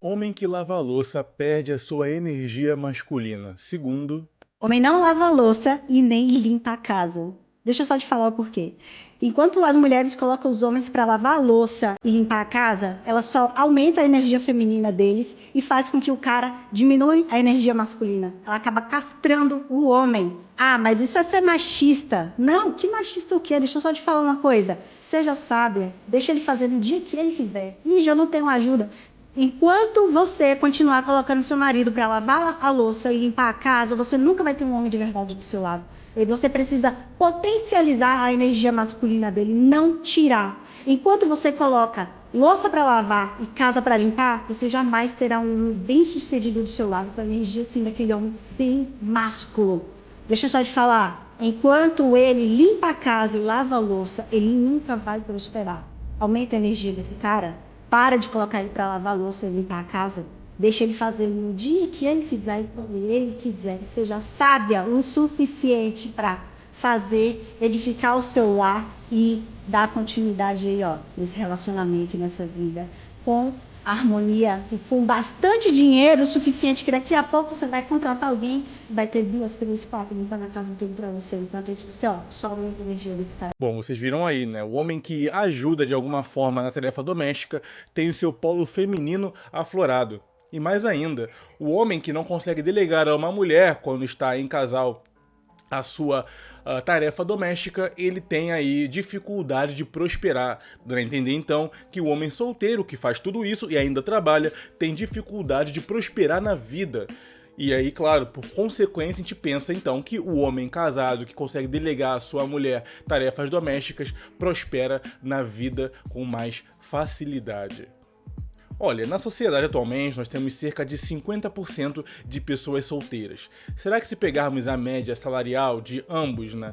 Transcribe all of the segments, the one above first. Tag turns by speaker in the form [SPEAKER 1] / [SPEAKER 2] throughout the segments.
[SPEAKER 1] Homem que lava a louça perde a sua energia masculina. Segundo,
[SPEAKER 2] Homem não lava a louça e nem limpa a casa. Deixa eu só te falar o porquê. Enquanto as mulheres colocam os homens para lavar a louça e limpar a casa, ela só aumenta a energia feminina deles e faz com que o cara diminua a energia masculina. Ela acaba castrando o homem. Ah, mas isso é ser machista. Não, que machista o quê? Deixa eu só te falar uma coisa. Seja sábia, deixa ele fazer no dia que ele quiser. Ih, já não tenho ajuda. Enquanto você continuar colocando seu marido para lavar a louça e limpar a casa, você nunca vai ter um homem de verdade do seu lado. E você precisa potencializar a energia masculina dele, não tirar. Enquanto você coloca louça para lavar e casa para limpar, você jamais terá um homem bem-sucedido do seu lado, com a energia assim daquele homem bem másculo. Deixa eu só te falar, enquanto ele limpa a casa e lava a louça, ele nunca vai prosperar. Aumenta a energia desse cara. Para de colocar ele para lavar a louça e limpar a casa. Deixa ele fazer no dia que ele quiser e quando ele quiser. Seja sábia o suficiente para fazer edificar o seu lar e dar continuidade aí, ó, nesse relacionamento e nessa vida com harmonia e com bastante dinheiro o suficiente que daqui a pouco você vai contratar alguém e vai ter 2, 3, 4 limpando a casa tudo para você. Enquanto isso, você, ó, só aumenta a energia desse cara.
[SPEAKER 1] bom, vocês viram aí, né? O homem que ajuda de alguma forma na tarefa doméstica tem o seu polo feminino aflorado. E mais ainda, o homem que não consegue delegar a uma mulher quando está em casal a sua tarefa doméstica, ele tem aí dificuldade de prosperar. Dá a entender então que o homem solteiro que faz tudo isso e ainda trabalha tem dificuldade de prosperar na vida. E aí, claro, por consequência, a gente pensa então que o homem casado que consegue delegar à sua mulher tarefas domésticas prospera na vida com mais facilidade. Olha, na sociedade atualmente nós temos cerca de 50% de pessoas solteiras. Será que se pegarmos a média salarial de ambos, né,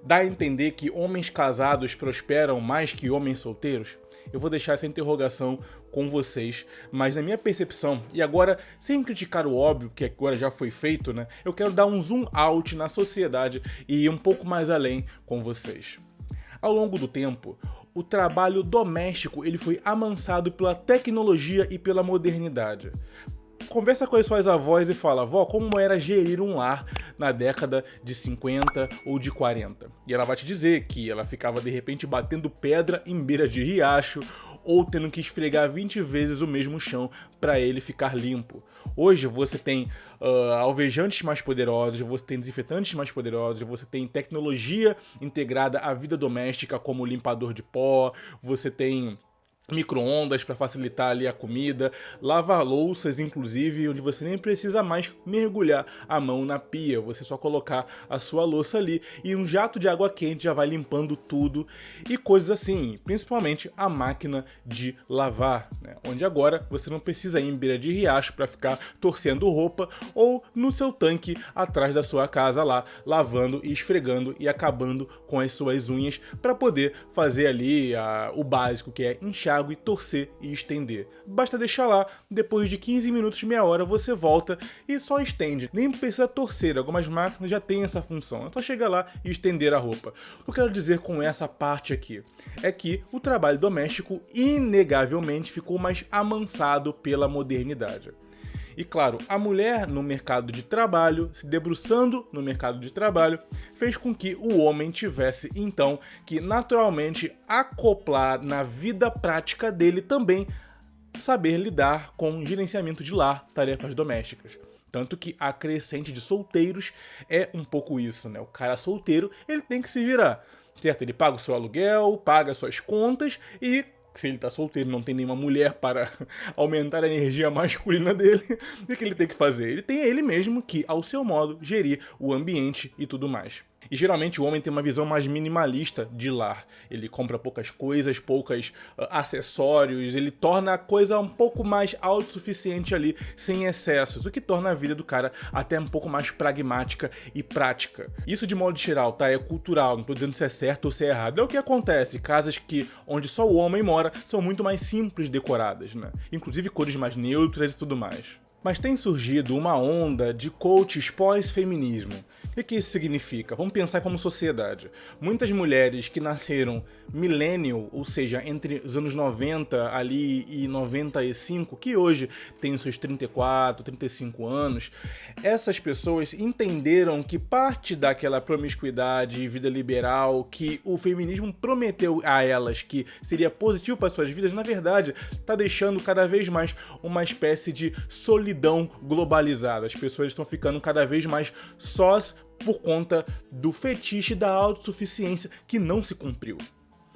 [SPEAKER 1] dá a entender que homens casados prosperam mais que homens solteiros? Eu vou deixar essa interrogação com vocês, mas na minha percepção, e agora sem criticar o óbvio, que agora já foi feito, né, eu quero dar um zoom out na sociedade e ir um pouco mais além com vocês. Ao longo do tempo, o trabalho doméstico ele foi amansado pela tecnologia e pela modernidade. Conversa com as suas avós e fala, vó, como era gerir um lar na década de 50 ou de 40? E ela vai te dizer que ela ficava de repente batendo pedra em beira de riacho ou tendo que esfregar 20 vezes o mesmo chão para ele ficar limpo. Hoje você tem alvejantes mais poderosos, você tem desinfetantes mais poderosos, você tem tecnologia integrada à vida doméstica como limpador de pó, você tem micro-ondas para facilitar ali a comida, lavar louças inclusive, onde você nem precisa mais mergulhar a mão na pia, você só colocar a sua louça ali e um jato de água quente já vai limpando tudo e coisas assim, principalmente a máquina de lavar, né? Onde agora você não precisa ir em beira de riacho para ficar torcendo roupa ou no seu tanque atrás da sua casa lá, lavando e esfregando e acabando com as suas unhas para poder fazer ali o básico que é enxágue e torcer e estender. Basta deixar lá, depois de 15 minutos, meia hora, você volta e só estende. Nem precisa torcer, algumas máquinas já têm essa função. É só chegar lá e estender a roupa. O que eu quero dizer com essa parte aqui é que o trabalho doméstico inegavelmente ficou mais amansado pela modernidade. E claro, a mulher no mercado de trabalho, se debruçando no mercado de trabalho, fez com que o homem tivesse, então, que naturalmente acoplar na vida prática dele também saber lidar com gerenciamento de lar, tarefas domésticas. Tanto que a crescente de solteiros é um pouco isso, né? O cara solteiro, ele tem que se virar, certo? Ele paga o seu aluguel, paga suas contas e se ele tá solteiro e não tem nenhuma mulher para aumentar a energia masculina dele, o que ele tem que fazer? Ele tem ele mesmo que, ao seu modo, gerir o ambiente e tudo mais. E geralmente o homem tem uma visão mais minimalista de lar. Ele compra poucas coisas, poucos acessórios, ele torna a coisa um pouco mais autossuficiente ali, sem excessos, o que torna a vida do cara até um pouco mais pragmática e prática. Isso de modo geral, tá? É cultural, não tô dizendo se é certo ou se é errado. É o que acontece, casas onde só o homem mora são muito mais simples decoradas, né? Inclusive cores mais neutras e tudo mais. Mas tem surgido uma onda de coaches pós-feminismo. O que isso significa? Vamos pensar como sociedade. Muitas mulheres que nasceram millennial, ou seja, entre os anos 90 ali e 95, que hoje têm os seus 34, 35 anos, essas pessoas entenderam que parte daquela promiscuidade e vida liberal que o feminismo prometeu a elas que seria positivo para suas vidas, na verdade, está deixando cada vez mais uma espécie de solidão globalizada. As pessoas estão ficando cada vez mais sós por conta do fetiche da autossuficiência que não se cumpriu.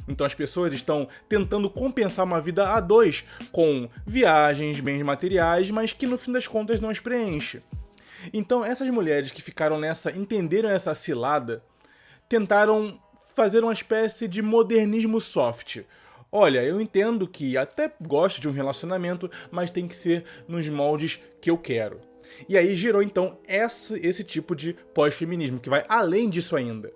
[SPEAKER 1] Então as pessoas estão tentando compensar uma vida a dois com viagens, bens materiais, mas que no fim das contas não as preenche. Então essas mulheres que ficaram nessa, entenderam essa cilada, tentaram fazer uma espécie de modernismo soft. Olha, eu entendo que até gosto de um relacionamento, mas tem que ser nos moldes que eu quero. E aí gerou então esse tipo de pós-feminismo, que vai além disso ainda.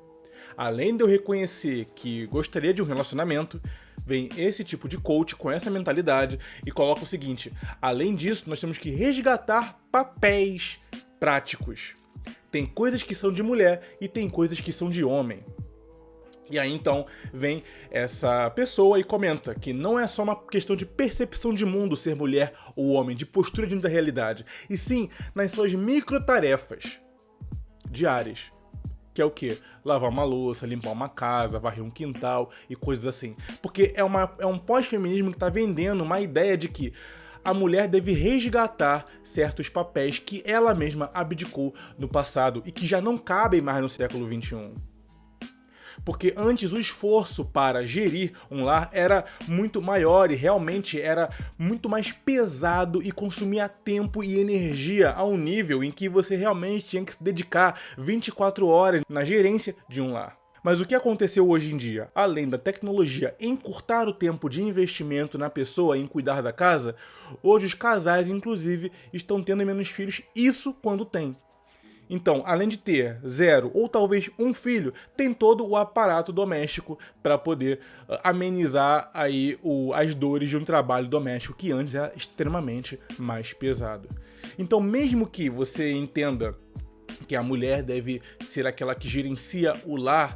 [SPEAKER 1] Além de eu reconhecer que gostaria de um relacionamento, vem esse tipo de coach com essa mentalidade e coloca o seguinte: além disso, nós temos que resgatar papéis práticos. Tem coisas que são de mulher e tem coisas que são de homem. E aí então vem essa pessoa e comenta que não é só uma questão de percepção de mundo ser mulher ou homem, de postura diante da realidade, e sim nas suas microtarefas diárias. Que é o quê? Lavar uma louça, limpar uma casa, varrer um quintal e coisas assim. Porque é um pós-feminismo que está vendendo uma ideia de que a mulher deve resgatar certos papéis que ela mesma abdicou no passado e que já não cabem mais no século XXI. Porque antes o esforço para gerir um lar era muito maior e realmente era muito mais pesado e consumia tempo e energia a um nível em que você realmente tinha que se dedicar 24 horas na gerência de um lar. Mas o que aconteceu hoje em dia? Além da tecnologia encurtar o tempo de investimento na pessoa em cuidar da casa, hoje os casais, inclusive, estão tendo menos filhos, isso quando tem. Então, além de ter 0 ou talvez um filho, tem todo o aparato doméstico para poder amenizar aí as dores de um trabalho doméstico que antes era extremamente mais pesado. Então, mesmo que você entenda que a mulher deve ser aquela que gerencia o lar,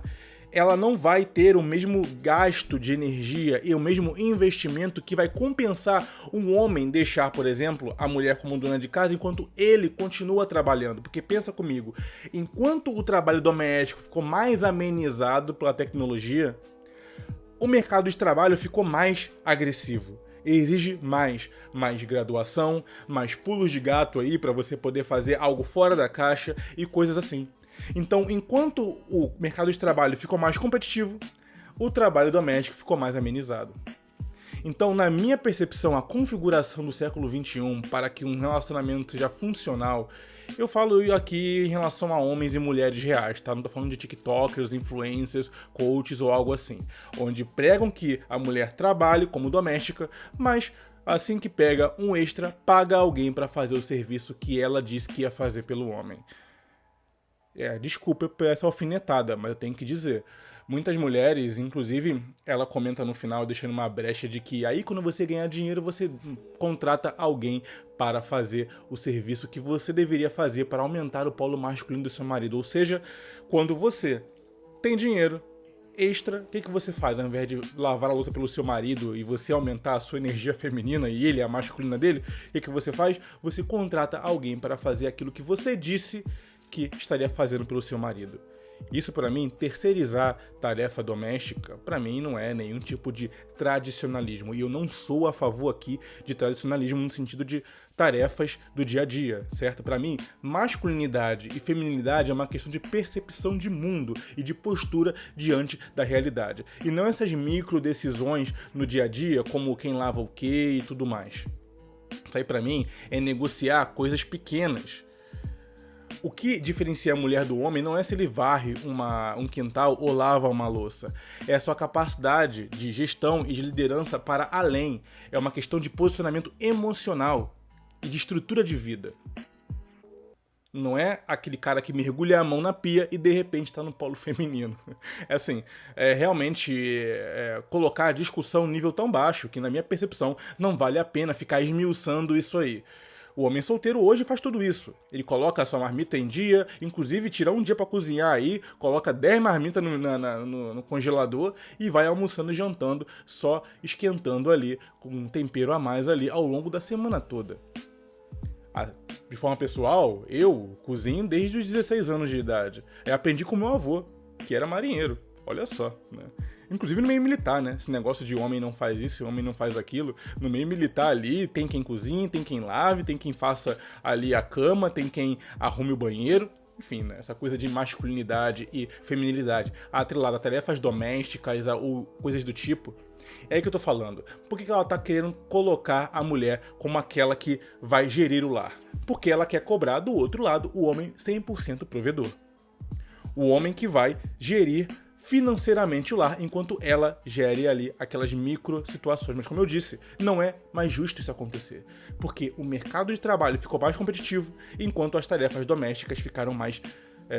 [SPEAKER 1] ela não vai ter o mesmo gasto de energia e o mesmo investimento que vai compensar um homem deixar, por exemplo, a mulher como dona de casa enquanto ele continua trabalhando. Porque pensa comigo, enquanto o trabalho doméstico ficou mais amenizado pela tecnologia, o mercado de trabalho ficou mais agressivo. Exige mais graduação, mais pulos de gato aí para você poder fazer algo fora da caixa e coisas assim. Então, enquanto o mercado de trabalho ficou mais competitivo, o trabalho doméstico ficou mais amenizado. Então, na minha percepção, a configuração do século XXI para que um relacionamento seja funcional, eu falo aqui em relação a homens e mulheres reais, tá? Não tô falando de tiktokers, influencers, coaches ou algo assim, onde pregam que a mulher trabalhe como doméstica, mas assim que pega um extra, paga alguém para fazer o serviço que ela disse que ia fazer pelo homem. Desculpa por essa alfinetada, mas eu tenho que dizer. Muitas mulheres, inclusive, ela comenta no final, deixando uma brecha de que aí quando você ganhar dinheiro, você contrata alguém para fazer o serviço que você deveria fazer para aumentar o polo masculino do seu marido. Ou seja, quando você tem dinheiro extra, o que você faz? Ao invés de lavar a louça pelo seu marido e você aumentar a sua energia feminina e ele a masculina dele, o que você faz? Você contrata alguém para fazer aquilo que você disse que estaria fazendo pelo seu marido. Isso, para mim, terceirizar tarefa doméstica, para mim não é nenhum tipo de tradicionalismo. E eu não sou a favor aqui de tradicionalismo no sentido de tarefas do dia a dia, certo? Para mim, masculinidade e feminilidade é uma questão de percepção de mundo e de postura diante da realidade. E não essas micro decisões no dia a dia, como quem lava o quê e tudo mais. Isso aí, para mim, é negociar coisas pequenas. O que diferencia a mulher do homem não é se ele varre um quintal ou lava uma louça. É a sua capacidade de gestão e de liderança para além. É uma questão de posicionamento emocional e de estrutura de vida. Não é aquele cara que mergulha a mão na pia e de repente está no polo feminino. É assim, realmente colocar a discussão em nível tão baixo que, na minha percepção, não vale a pena ficar esmiuçando isso aí. O homem solteiro hoje faz tudo isso. Ele coloca a sua marmita em dia, inclusive tira um dia pra cozinhar aí, coloca 10 marmitas no congelador e vai almoçando e jantando, só esquentando ali, com um tempero a mais ali ao longo da semana toda. De forma pessoal, eu cozinho desde os 16 anos de idade. Eu aprendi com meu avô, que era marinheiro. Olha só, né? Inclusive no meio militar, né? Esse negócio de homem não faz isso, homem não faz aquilo. No meio militar ali, tem quem cozinhe, tem quem lave, tem quem faça ali a cama, tem quem arrume o banheiro. Enfim, né? Essa coisa de masculinidade e feminilidade atrelada a tarefas domésticas ou coisas do tipo. É aí que eu tô falando. Por que ela tá querendo colocar a mulher como aquela que vai gerir o lar? Porque ela quer cobrar do outro lado o homem 100% provedor. O homem que vai gerir financeiramente o lar, enquanto ela gere ali aquelas micro situações. Mas como eu disse, não é mais justo isso acontecer, porque o mercado de trabalho ficou mais competitivo, enquanto as tarefas domésticas ficaram mais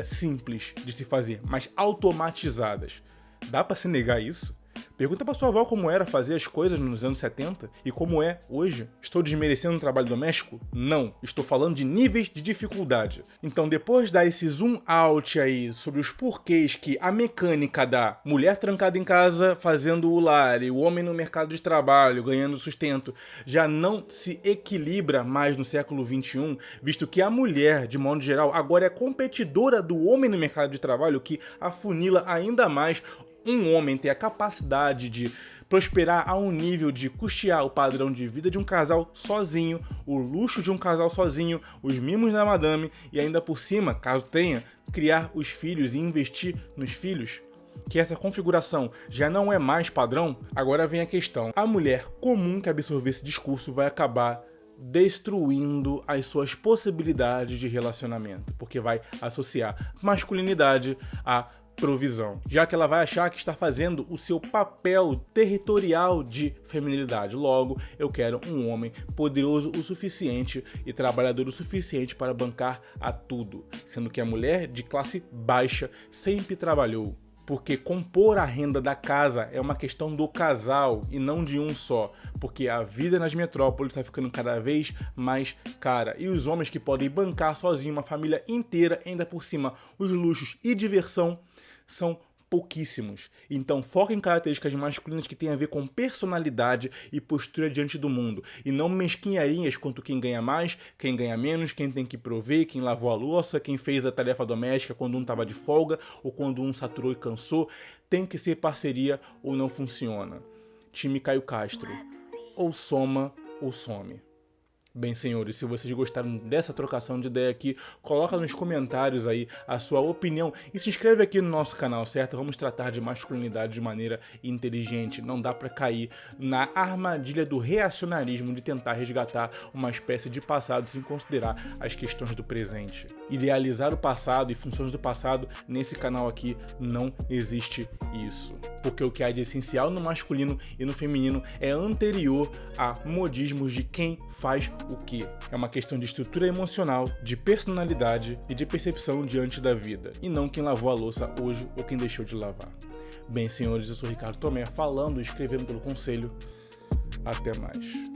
[SPEAKER 1] simples de se fazer, mais automatizadas. Dá pra se negar isso? Pergunta pra sua avó como era fazer as coisas nos anos 70 e como é hoje. Estou desmerecendo o trabalho doméstico? Não. Estou falando de níveis de dificuldade. Então, depois de dar esse zoom out aí sobre os porquês que a mecânica da mulher trancada em casa fazendo o lar e o homem no mercado de trabalho ganhando sustento já não se equilibra mais no século XXI, visto que a mulher, de modo geral, agora é competidora do homem no mercado de trabalho, que afunila ainda mais um homem ter a capacidade de prosperar a um nível de custear o padrão de vida de um casal sozinho, o luxo de um casal sozinho, os mimos da madame e ainda por cima, caso tenha, criar os filhos e investir nos filhos. Que essa configuração já não é mais padrão, agora vem a questão. A mulher comum que absorver esse discurso vai acabar destruindo as suas possibilidades de relacionamento, porque vai associar masculinidade a provisão, já que ela vai achar que está fazendo o seu papel territorial de feminilidade. Logo, eu quero um homem poderoso o suficiente e trabalhador o suficiente para bancar a tudo, sendo que a mulher de classe baixa sempre trabalhou. Porque compor a renda da casa é uma questão do casal e não de um só. Porque a vida nas metrópoles está ficando cada vez mais cara. E os homens que podem bancar sozinho uma família inteira, ainda por cima, os luxos e diversão, são pouquíssimos. Então foca em características masculinas que têm a ver com personalidade e postura diante do mundo. E não mesquinharias quanto quem ganha mais, quem ganha menos, quem tem que prover, quem lavou a louça, quem fez a tarefa doméstica quando um estava de folga ou quando um saturou e cansou. Tem que ser parceria ou não funciona. Time Caio Castro. Ou soma ou some. Bem, senhores, se vocês gostaram dessa trocação de ideia aqui, coloca nos comentários aí a sua opinião e se inscreve aqui no nosso canal, certo? Vamos tratar de masculinidade de maneira inteligente. Não dá pra cair na armadilha do reacionarismo de tentar resgatar uma espécie de passado sem considerar as questões do presente. Idealizar o passado e funções do passado, nesse canal aqui não existe isso. Porque o que há de essencial no masculino e no feminino é anterior a modismos de quem faz o que. É uma questão de estrutura emocional, de personalidade e de percepção diante da vida, e não quem lavou a louça hoje ou quem deixou de lavar. Bem, senhores, eu sou Ricardo Tomé, falando e escrevendo pelo Conselho. Até mais.